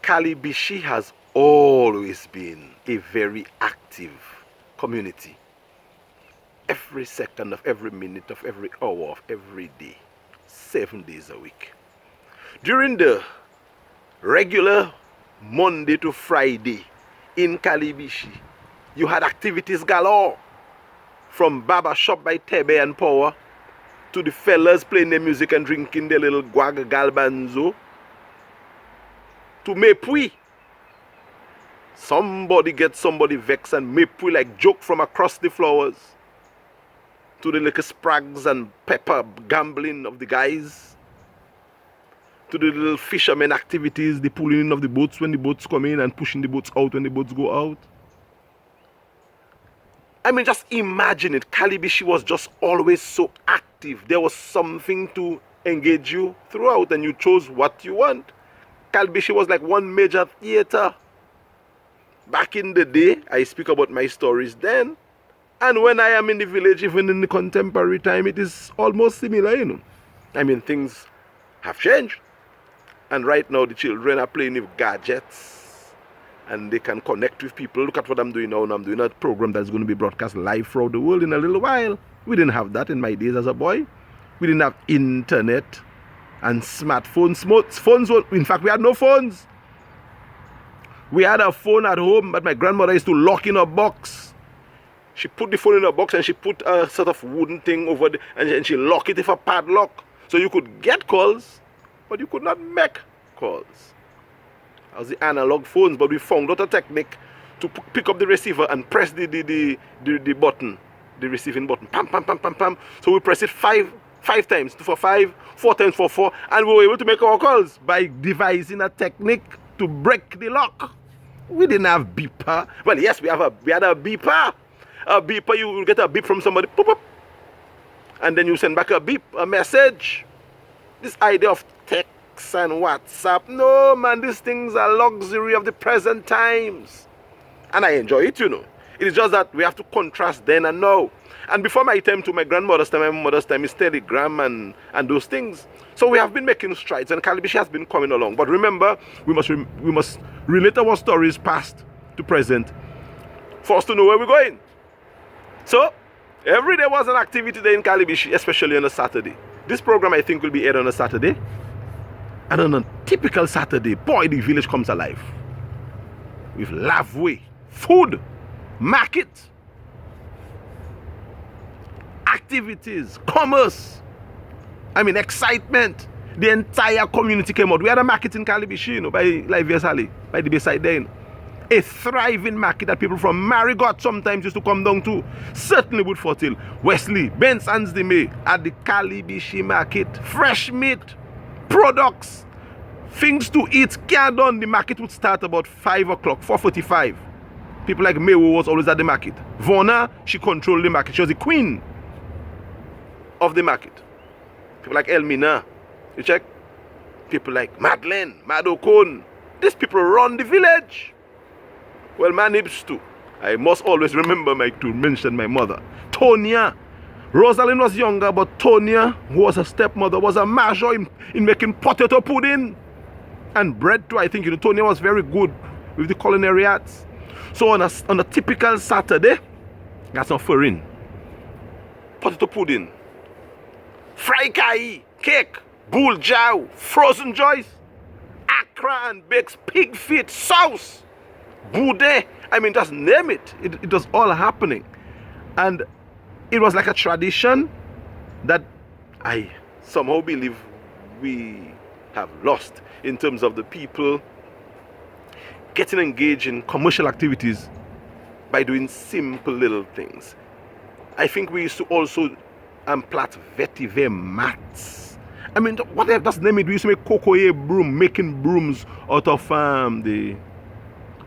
Calibishie has always been a very active community. Every second of every minute of every hour of every day, 7 days a week. During the regular Monday to Friday in Calibishie, you had activities galore. From barber shop by Tebe and Power to the fellas playing their music and drinking their little guag galbanzo to mepui. Somebody gets somebody vexed and mepui like joke from across the flowers. To the little sprags and pepper gambling of the guys. To the little fishermen activities, the pulling in of the boats when the boats come in and pushing the boats out when the boats go out. I mean, just imagine it. Calibishie was just always so active. There was something to engage you throughout, and you chose what you want. Calibishie was like one major theater. Back in the day, I speak about my stories then. And when I am in the village, even in the contemporary time, it is almost similar, you know. I mean, things have changed. And right now, the children are playing with gadgets. And they can connect with people. Look at what I'm doing now. I'm doing a program that's going to be broadcast live throughout the world in a little while. We didn't have that in my days as a boy. We didn't have internet and smartphones. Phones were, in fact, we had no phones. We had a phone at home, but my grandmother used to lock in a box. She put the phone in a box and she put a sort of wooden thing over the, and she locked it with a padlock. So you could get calls, but you could not make calls. That was the analog phones, but we found out a technique to pick up the receiver and press the button, the receiving button. Pam, pam, pam, pam, pam. So we press it five times, 2 for 5, 4 times for 4, and we were able to make our calls by devising a technique to break the lock. We didn't have beeper. Well, yes, we had a beeper. A beeper, you will get a beep from somebody, boop, boop, and then you send back a beep, a message. This idea of text and WhatsApp, no man, these things are luxury of the present times, and I enjoy it, you know. It is just that we have to contrast then and now. And before my time to my grandmother's time, my mother's time is Telegram and those things. So we have been making strides, and Calibishie has been coming along. But remember, we must relate our stories past to present for us to know where we're going. So every day was an activity there in Calibishie, especially on a Saturday. This program, I think, will be aired on a Saturday. And on a typical Saturday, boy, the village comes alive. With lavway, food, market, activities, commerce. I mean, excitement. The entire community came out. We had a market in Calibishie, you know, by Livius Alley, by the Bayside there. A thriving market that people from Marigot sometimes used to come down to. Certainly Woodford Hill, Wesley, Benson's the May, at the Calibishie market. Fresh meat, products, things to eat. Can't done. The market would start about 5 o'clock, 4:45. People like Mewo was always at the market. Vona, she controlled the market. She was the queen of the market. People like Elmina, you check. People like Madeleine, Madokon. These people run the village. Well, my neighbors too. I must always remember to mention my mother. Tonya. Rosalind was younger, but Tonya, who was a stepmother, was a major in making potato pudding. And bread too, I think. You know, Tonya was very good with the culinary arts. So on a typical Saturday, that's some foreign. Potato pudding. Fry kai, cake, bull jow, frozen joys, akra and bakes, pig feet, sauce. Bude, I mean, just name it. It was all happening. And it was like a tradition that I somehow believe we have lost in terms of the people getting engaged in commercial activities by doing simple little things. I think we used to also plat vetiver mats. I mean, whatever, just name it. We used to make cocoa broom, making brooms out of the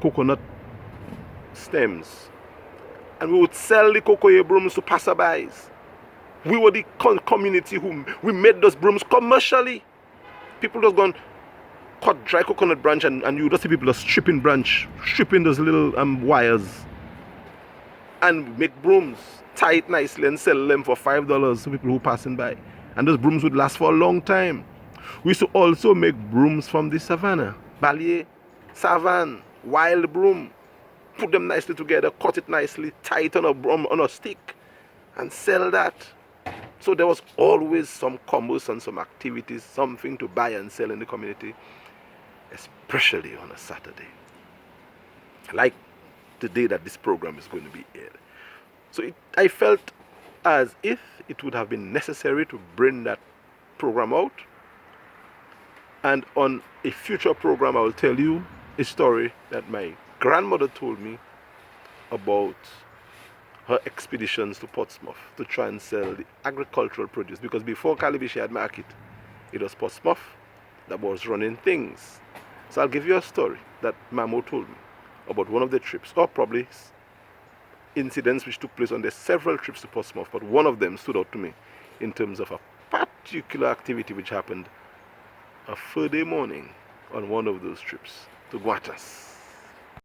coconut stems, and we would sell the cocoa brooms to passerbys. We were the community who we made those brooms commercially. People just gone cut dry coconut branch, and you just see people just stripping those little wires and make brooms, tie it nicely and sell them for $5 to people who passing by, and those brooms would last for a long time. We used to also make brooms from the savannah, ballier, savan, wild broom, put them nicely together, cut it nicely, tie it on a stick, and sell that. So there was always some commerce and some activities, something to buy and sell in the community, especially on a Saturday, like the day that this program is going to be aired. So I felt as if it would have been necessary to bring that program out. And on a future program, I will tell you a story that my grandmother told me about her expeditions to Portsmouth to try and sell the agricultural produce. Because before Calibishie had market, it was Portsmouth that was running things. So I'll give you a story that Mamo told me about one of the trips, or probably incidents which took place on the several trips to Portsmouth, but one of them stood out to me in terms of a particular activity which happened a Friday morning on one of those trips to Guatas.